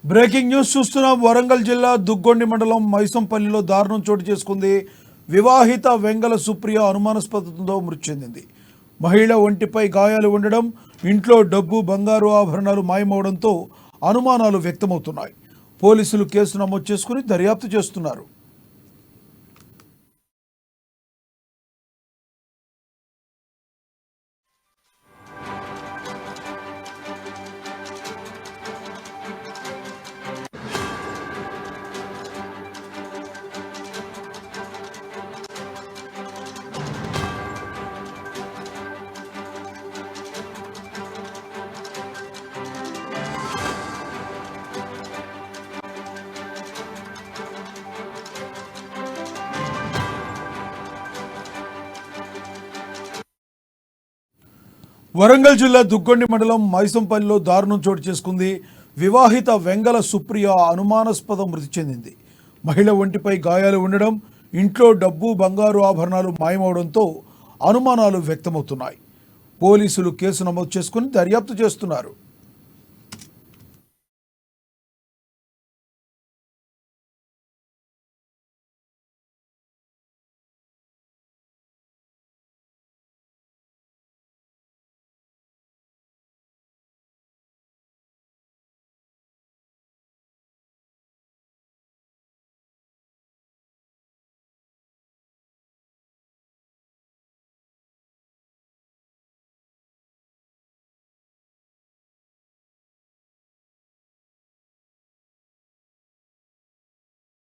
Breaking news చూస్తున్నాం. వరంగల్ జిల్లా దుగ్గొండి మండలం మైసంపల్లిలో దారుణం చోటు చేసుకుంది. వివాహిత వెంగల సుప్రియ అనుమానాస్పదంతో మృతి చెందింది. మహిళ ఒంటిపై గాయాలు ఉండడం, ఇంట్లో డబ్బు బంగారు ఆభరణాలు మాయమవడంతో అనుమానాలు వ్యక్తమవుతున్నాయి. పోలీసులు కేసు నమోదు చేసుకుని దర్యాప్తు చేస్తున్నారు. వరంగల్ జిల్లా దుగ్గొండి మండలం మైసంపల్లిలో దారుణం చోటు చేసుకుంది. వివాహిత వెంగల సుప్రియ అనుమానాస్పద మృతి చెందింది. మహిళ ఒంటిపై గాయాలు ఉండడం, ఇంట్లో డబ్బు బంగారు ఆభరణాలు మాయమవడంతో అనుమానాలు వ్యక్తమవుతున్నాయి. పోలీసులు కేసు నమోదు చేసుకుని దర్యాప్తు చేస్తున్నారు.